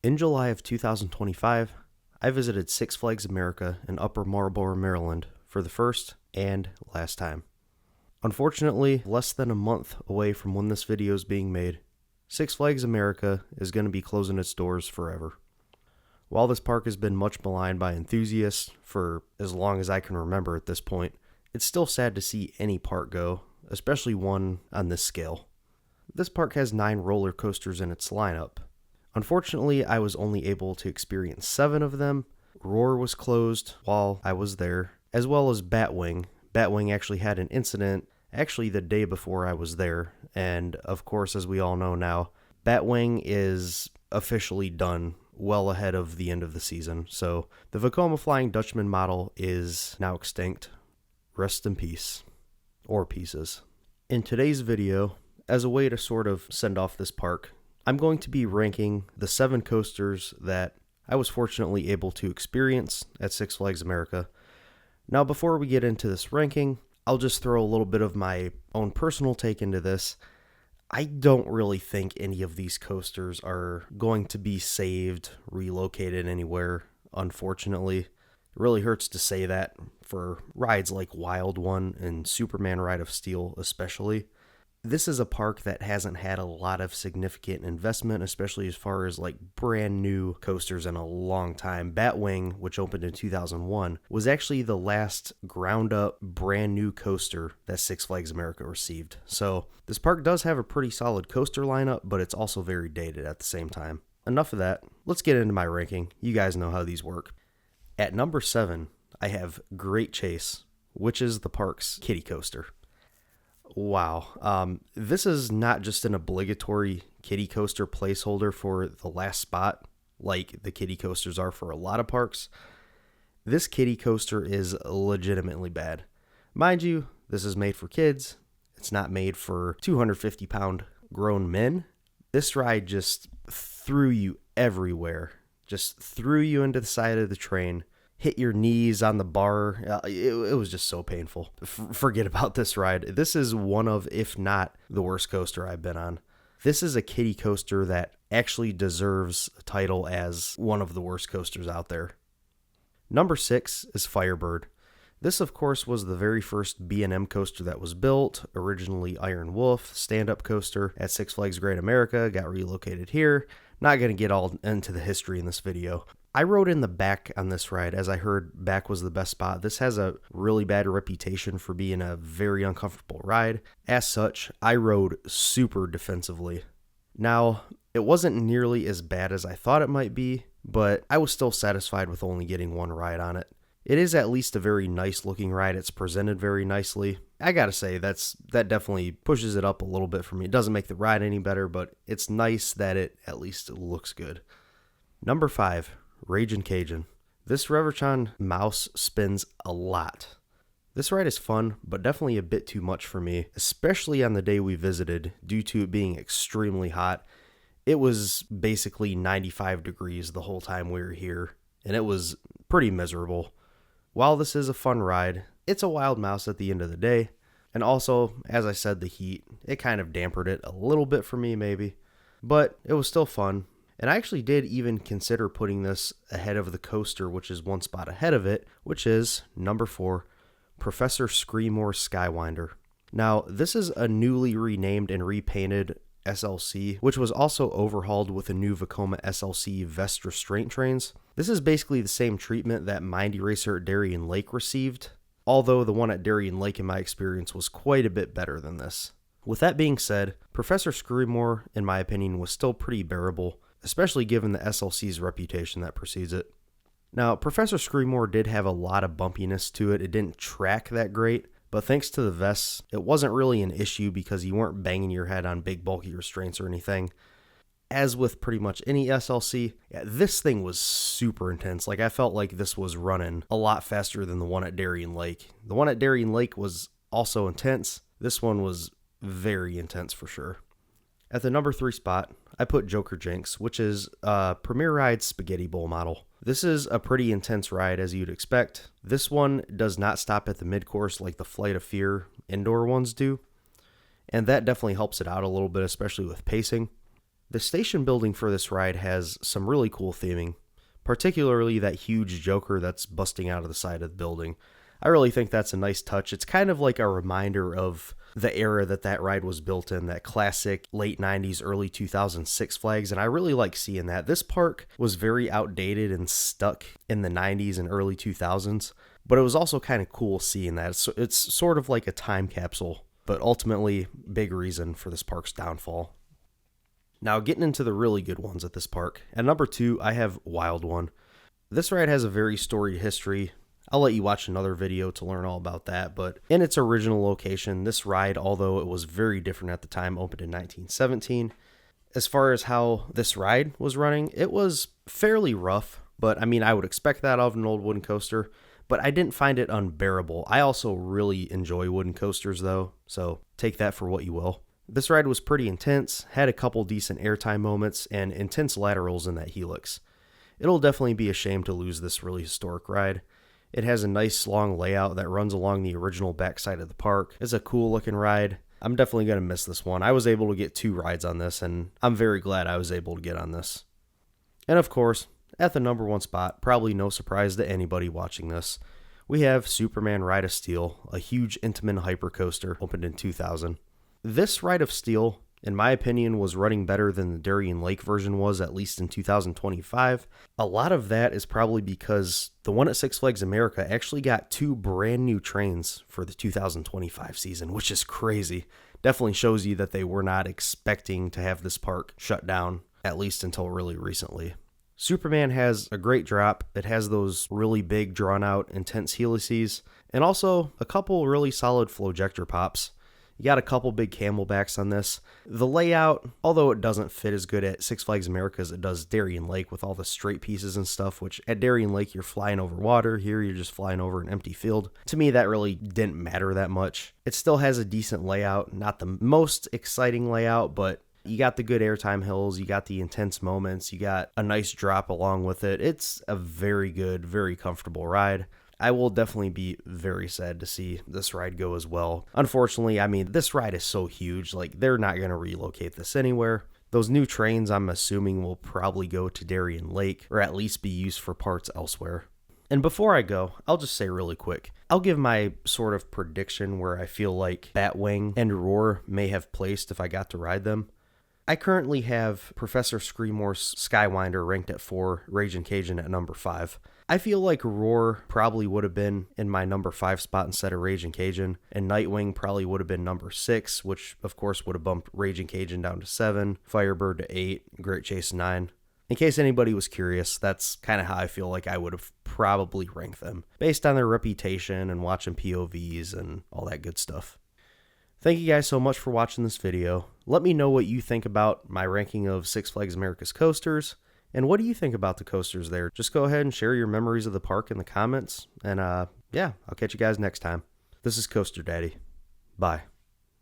In July of 2025, I visited Six Flags America in Upper Marlboro, Maryland for the first and last time. Unfortunately, less than a month away from when this video is being made, Six Flags America is going to be closing its doors forever. While this park has been much maligned by enthusiasts for as long as I can remember at this point, it's still sad to see any park go, especially one on this scale. This park has 9 roller coasters in its lineup. Unfortunately, I was only able to experience 7 of them. Roar was closed while I was there, as well as Batwing. Batwing actually had an incident the day before I was there, and of course, as we all know now, Batwing is officially done well ahead of the end of the season. So the Vekoma Flying Dutchman model is now extinct. Rest in peace. Or pieces. In today's video, as a way to sort of send off this park, I'm going to be ranking the 7 coasters that I was fortunately able to experience at Six Flags America. Now, before we get into this ranking, I'll just throw a little bit of my own personal take into this. I don't really think any of these coasters are going to be saved, relocated anywhere, unfortunately. It really hurts to say that for rides like Wild One and Superman Ride of Steel especially. This is a park that hasn't had a lot of significant investment, especially as far as like brand new coasters in a long time. Batwing, which opened in 2001, was actually the last ground up brand new coaster that Six Flags America received. So this park does have a pretty solid coaster lineup, but it's also very dated at the same time. Enough of that. Let's get into my ranking. You guys know how these work. At number 7, I have Great Chase, which is the park's kiddie coaster. Wow. This is not just an obligatory kiddie coaster placeholder for the last spot, like the kiddie coasters are for a lot of parks. This kiddie coaster is legitimately bad. Mind you, this is made for kids. It's not made for 250-pound grown men. This ride just threw you everywhere. Just threw you into the side of the train. Hit your knees on the bar. It was just so painful. Forget about this ride. This is one of, if not the worst coaster I've been on. This is a kiddie coaster that actually deserves a title as one of the worst coasters out there. Number 6 is Firebird. This, of course, was the very first B&M coaster that was built. Originally Iron Wolf, stand-up coaster at Six Flags Great America, got relocated here. Not going to get all into the history in this video. I rode in the back on this ride as I heard back was the best spot. This has a really bad reputation for being a very uncomfortable ride. As such, I rode super defensively. Now, it wasn't nearly as bad as I thought it might be, but I was still satisfied with only getting one ride on it. It is at least a very nice looking ride. It's presented very nicely. I gotta say, that definitely pushes it up a little bit for me. It doesn't make the ride any better, but it's nice that it at least looks good. Number 5. Ragin' Cajun. This Reverchon mouse spins a lot. This ride is fun, but definitely a bit too much for me, especially on the day we visited due to it being extremely hot. It was basically 95 degrees the whole time we were here, and it was pretty miserable. While this is a fun ride, it's a wild mouse at the end of the day, and also, as I said, the heat, it kind of dampened it a little bit for me maybe, but it was still fun. And I actually did even consider putting this ahead of the coaster, which is one spot ahead of it, which is number 4, Professor Screamore Skywinder. Now, this is a newly renamed and repainted SLC, which was also overhauled with a new Vekoma SLC vest restraint trains. This is basically the same treatment that Mind Eraser at Darien Lake received, although the one at Darien Lake in my experience was quite a bit better than this. With that being said, Professor Screamore, in my opinion, was still pretty bearable, especially given the SLC's reputation that precedes it. Now, Professor Screamore did have a lot of bumpiness to it. It didn't track that great, but thanks to the vests, it wasn't really an issue because you weren't banging your head on big bulky restraints or anything. As with pretty much any SLC, this thing was super intense. Like, I felt like this was running a lot faster than the one at Darien Lake. The one at Darien Lake was also intense. This one was very intense for sure. At the number 3 spot, I put Joker Jinx, which is a Premier Ride Spaghetti Bowl model. This is a pretty intense ride as you'd expect. This one does not stop at the mid-course like the Flight of Fear indoor ones do, and that definitely helps it out a little bit, especially with pacing. The station building for this ride has some really cool theming, particularly that huge Joker that's busting out of the side of the building. I really think that's a nice touch. It's kind of like a reminder of the era that ride was built in, that classic late 90s, early 2000s Six Flags, and I really like seeing that. This park was very outdated and stuck in the 90s and early 2000s, but it was also kind of cool seeing that. It's sort of like a time capsule, but ultimately big reason for this park's downfall. Now getting into the really good ones at this park. At number 2, I have Wild One. This ride has a very storied history. I'll let you watch another video to learn all about that, but in its original location, this ride, although it was very different at the time, opened in 1917. As far as how this ride was running, it was fairly rough, but I mean, I would expect that of an old wooden coaster, but I didn't find it unbearable. I also really enjoy wooden coasters though, so take that for what you will. This ride was pretty intense, had a couple decent airtime moments, and intense laterals in that helix. It'll definitely be a shame to lose this really historic ride. It has a nice long layout that runs along the original backside of the park. It's a cool looking ride. I'm definitely going to miss this one. I was able to get 2 rides on this, and I'm very glad I was able to get on this. And of course, at the number 1 spot, probably no surprise to anybody watching this, we have Superman Ride of Steel, a huge Intamin hypercoaster opened in 2000. This Ride of Steel, in my opinion, was running better than the Darien Lake version was, at least in 2025. A lot of that is probably because the one at Six Flags America actually got 2 brand new trains for the 2025 season, which is crazy. Definitely shows you that they were not expecting to have this park shut down, at least until really recently. Superman has a great drop. It has those really big, drawn out, intense helices, and also a couple really solid flowjector pops. You got a couple big camelbacks on this. The layout, although it doesn't fit as good at Six Flags America as it does Darien Lake with all the straight pieces and stuff, which at Darien Lake you're flying over water, here you're just flying over an empty field. To me, that really didn't matter that much. It still has a decent layout, not the most exciting layout, but you got the good airtime hills, you got the intense moments, you got a nice drop along with it. It's a very good, very comfortable ride. I will definitely be very sad to see this ride go as well. Unfortunately, I mean, this ride is so huge, like they're not going to relocate this anywhere. Those new trains, I'm assuming, will probably go to Darien Lake, or at least be used for parts elsewhere. And before I go, I'll just say really quick, I'll give my sort of prediction where I feel like Batwing and Roar may have placed if I got to ride them. I currently have Professor Screamor's Skywinder ranked at 4, Raging Cajun at number 5. I feel like Roar probably would have been in my number 5 spot instead of Raging Cajun, and Nightwing probably would have been number 6, which of course would have bumped Raging Cajun down to 7, Firebird to 8, Great Chase 9. In case anybody was curious, that's kind of how I feel like I would have probably ranked them, based on their reputation and watching POVs and all that good stuff. Thank you guys so much for watching this video. Let me know what you think about my ranking of Six Flags America's coasters, and what do you think about the coasters there? Just go ahead and share your memories of the park in the comments, and yeah, I'll catch you guys next time. This is Coaster Daddy. Bye.